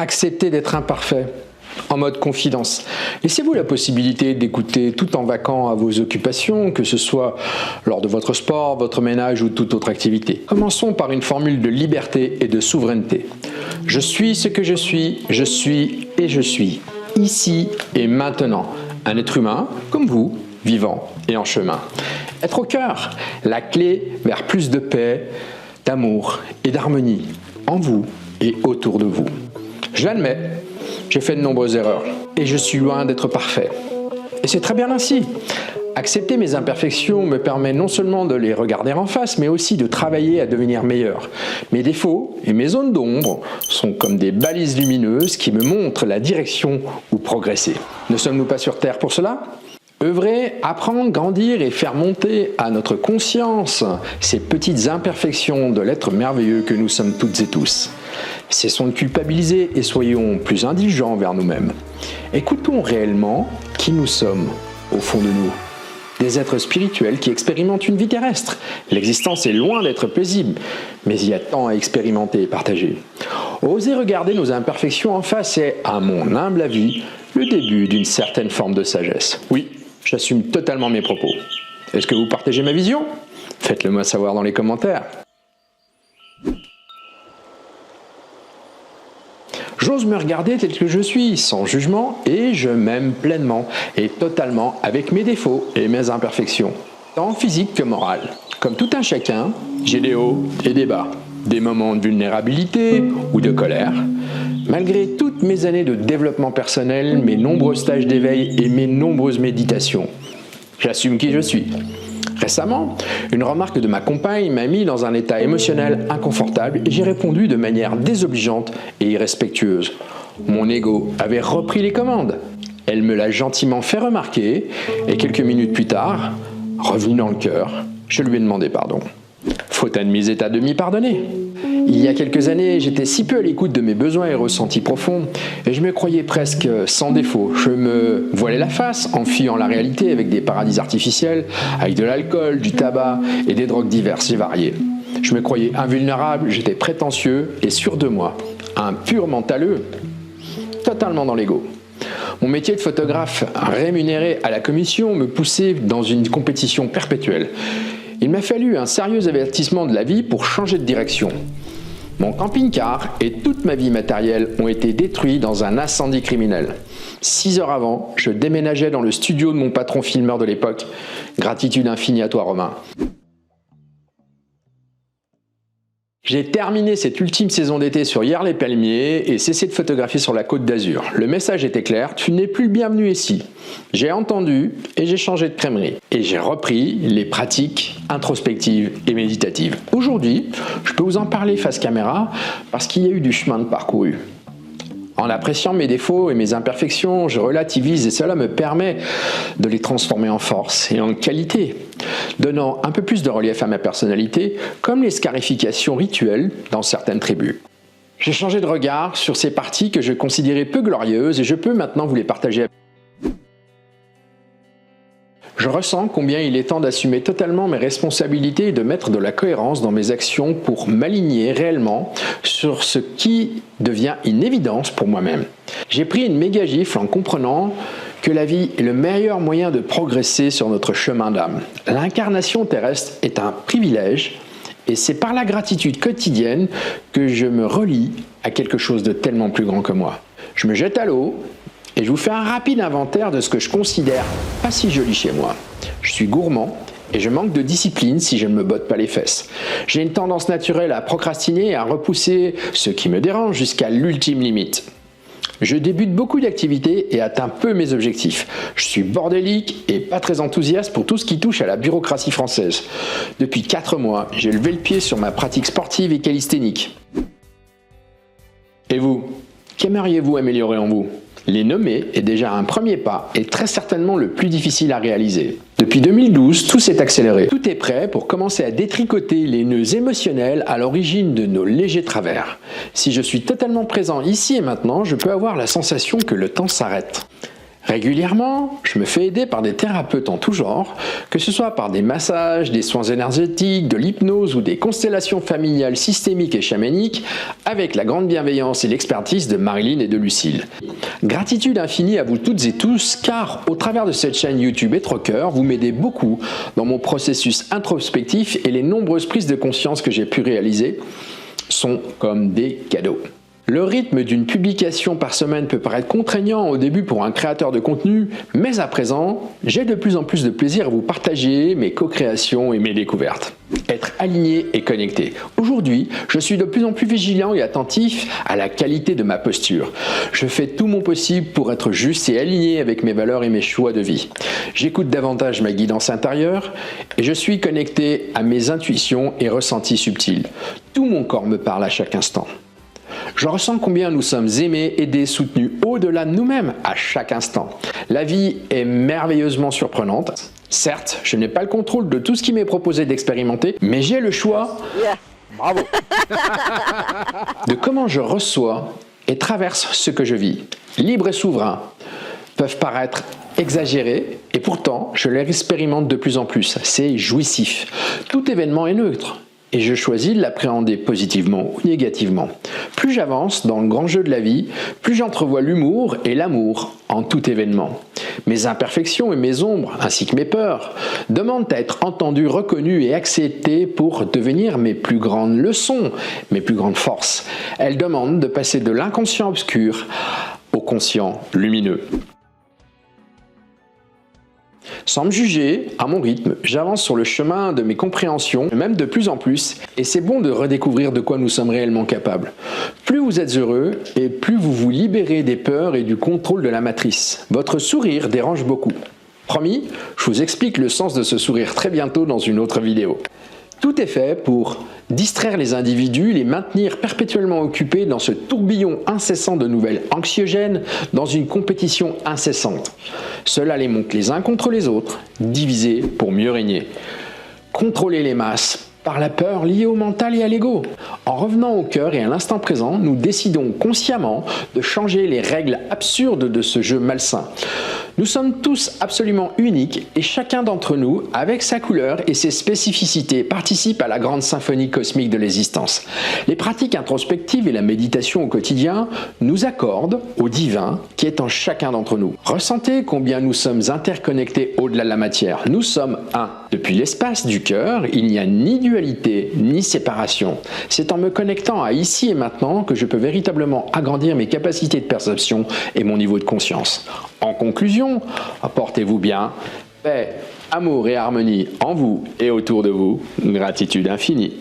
Acceptez d'être imparfait, en mode confidence. Laissez-vous la possibilité d'écouter tout en vaquant à vos occupations, que ce soit lors de votre sport, votre ménage ou toute autre activité. Commençons par une formule de liberté et de souveraineté. Je suis ce que je suis et je suis, ici et maintenant. Un être humain, comme vous, vivant et en chemin. Être au cœur, la clé vers plus de paix, d'amour et d'harmonie, en vous et autour de vous. Je l'admets, j'ai fait de nombreuses erreurs et je suis loin d'être parfait. Et c'est très bien ainsi. Accepter mes imperfections me permet non seulement de les regarder en face, mais aussi de travailler à devenir meilleur. Mes défauts et mes zones d'ombre sont comme des balises lumineuses qui me montrent la direction où progresser. Ne sommes-nous pas sur Terre pour cela ? Œuvrer, apprendre, grandir et faire monter à notre conscience ces petites imperfections de l'être merveilleux que nous sommes toutes et tous. Cessons de culpabiliser et soyons plus indulgents vers nous-mêmes. Écoutons réellement qui nous sommes au fond de nous. Des êtres spirituels qui expérimentent une vie terrestre. L'existence est loin d'être paisible, mais il y a tant à expérimenter et partager. Oser regarder nos imperfections en face est, à mon humble avis, le début d'une certaine forme de sagesse. Oui, j'assume totalement mes propos. Est-ce que vous partagez ma vision ? Faites-le moi savoir dans les commentaires. J'ose me regarder tel que je suis, sans jugement, et je m'aime pleinement et totalement avec mes défauts et mes imperfections, tant physiques que morales. Comme tout un chacun, j'ai des hauts et des bas, des moments de vulnérabilité ou de colère. Malgré toutes mes années de développement personnel, mes nombreux stages d'éveil et mes nombreuses méditations, j'assume qui je suis. Récemment, une remarque de ma compagne m'a mis dans un état émotionnel inconfortable et j'ai répondu de manière désobligeante et irrespectueuse. Mon ego avait repris les commandes. Elle me l'a gentiment fait remarquer et quelques minutes plus tard, revenu dans le cœur, je lui ai demandé pardon. Faute admise à demi pardonnée. Il y a quelques années, j'étais si peu à l'écoute de mes besoins et ressentis profonds et je me croyais presque sans défaut. Je me voilais la face en fuyant la réalité avec des paradis artificiels, avec de l'alcool, du tabac et des drogues diverses et variées. Je me croyais invulnérable, j'étais prétentieux et sûr de moi, un pur mentaleux, totalement dans l'ego. Mon métier de photographe rémunéré à la commission me poussait dans une compétition perpétuelle. Il m'a fallu un sérieux avertissement de la vie pour changer de direction. Mon camping-car et toute ma vie matérielle ont été détruits dans un incendie criminel. 6 heures avant, je déménageais dans le studio de mon patron filmeur de l'époque. Gratitude infinie à toi, Romain. J'ai terminé cette ultime saison d'été sur Hyères-les-Palmiers et cessé de photographier sur la Côte d'Azur. Le message était clair, tu n'es plus le bienvenu ici. J'ai entendu et j'ai changé de crèmerie. Et j'ai repris les pratiques introspectives et méditatives. Aujourd'hui, je peux vous en parler face caméra parce qu'il y a eu du chemin de parcouru. En appréciant mes défauts et mes imperfections, je relativise et cela me permet de les transformer en force et en qualité, donnant un peu plus de relief à ma personnalité, comme les scarifications rituelles dans certaines tribus. J'ai changé de regard sur ces parties que je considérais peu glorieuses et je peux maintenant vous les partager avec vous. Je ressens combien il est temps d'assumer totalement mes responsabilités et de mettre de la cohérence dans mes actions pour m'aligner réellement sur ce qui devient une évidence pour moi-même. J'ai pris une méga gifle en comprenant que la vie est le meilleur moyen de progresser sur notre chemin d'âme. L'incarnation terrestre est un privilège et c'est par la gratitude quotidienne que je me relie à quelque chose de tellement plus grand que moi. Je me jette à l'eau et je vous fais un rapide inventaire de ce que je considère pas si joli chez moi. Je suis gourmand et je manque de discipline si je ne me botte pas les fesses. J'ai une tendance naturelle à procrastiner et à repousser ce qui me dérange jusqu'à l'ultime limite. Je débute beaucoup d'activités et atteins peu mes objectifs. Je suis bordélique et pas très enthousiaste pour tout ce qui touche à la bureaucratie française. Depuis 4 mois, j'ai levé le pied sur ma pratique sportive et calisthénique. Et vous, qu'aimeriez-vous améliorer en vous ? Les nommer est déjà un premier pas et très certainement le plus difficile à réaliser. Depuis 2012, tout s'est accéléré. Tout est prêt pour commencer à détricoter les nœuds émotionnels à l'origine de nos légers travers. Si je suis totalement présent ici et maintenant, je peux avoir la sensation que le temps s'arrête. Régulièrement, je me fais aider par des thérapeutes en tout genre, que ce soit par des massages, des soins énergétiques, de l'hypnose ou des constellations familiales systémiques et chamaniques, avec la grande bienveillance et l'expertise de Marilyn et de Lucille. Gratitude infinie à vous toutes et tous, car au travers de cette chaîne YouTube Être au cœur, vous m'aidez beaucoup dans mon processus introspectif et les nombreuses prises de conscience que j'ai pu réaliser sont comme des cadeaux. Le rythme d'une publication par semaine peut paraître contraignant au début pour un créateur de contenu, mais à présent, j'ai de plus en plus de plaisir à vous partager mes co-créations et mes découvertes. Être aligné et connecté. Aujourd'hui, je suis de plus en plus vigilant et attentif à la qualité de ma posture. Je fais tout mon possible pour être juste et aligné avec mes valeurs et mes choix de vie. J'écoute davantage ma guidance intérieure et je suis connecté à mes intuitions et ressentis subtils. Tout mon corps me parle à chaque instant. Je ressens combien nous sommes aimés, aidés, soutenus au-delà de nous-mêmes à chaque instant. La vie est merveilleusement surprenante. Certes, je n'ai pas le contrôle de tout ce qui m'est proposé d'expérimenter, mais j'ai le choix bravo, de comment je reçois et traverse ce que je vis. Libre et souverain peuvent paraître exagérés et pourtant je les expérimente de plus en plus. C'est jouissif. Tout événement est neutre. Et je choisis de l'appréhender positivement ou négativement. Plus j'avance dans le grand jeu de la vie, plus j'entrevois l'humour et l'amour en tout événement. Mes imperfections et mes ombres, ainsi que mes peurs, demandent à être entendues, reconnues et acceptées pour devenir mes plus grandes leçons, mes plus grandes forces. Elles demandent de passer de l'inconscient obscur au conscient lumineux. Sans me juger, à mon rythme, j'avance sur le chemin de mes compréhensions, même de plus en plus, et c'est bon de redécouvrir de quoi nous sommes réellement capables. Plus vous êtes heureux, et plus vous vous libérez des peurs et du contrôle de la matrice. Votre sourire dérange beaucoup. Promis, je vous explique le sens de ce sourire très bientôt dans une autre vidéo. Tout est fait pour distraire les individus, les maintenir perpétuellement occupés dans ce tourbillon incessant de nouvelles anxiogènes, dans une compétition incessante. Cela les monte les uns contre les autres, divisés pour mieux régner. Contrôler les masses par la peur liée au mental et à l'ego. En revenant au cœur et à l'instant présent, nous décidons consciemment de changer les règles absurdes de ce jeu malsain. Nous sommes tous absolument uniques et chacun d'entre nous, avec sa couleur et ses spécificités, participe à la grande symphonie cosmique de l'existence. Les pratiques introspectives et la méditation au quotidien nous accordent au divin qui est en chacun d'entre nous. Ressentez combien nous sommes interconnectés au-delà de la matière. Nous sommes un. Depuis l'espace du cœur, il n'y a ni dualité ni séparation. C'est en me connectant à ici et maintenant que je peux véritablement agrandir mes capacités de perception et mon niveau de conscience. En conclusion, portez-vous bien, paix, amour et harmonie en vous et autour de vous, gratitude infinie.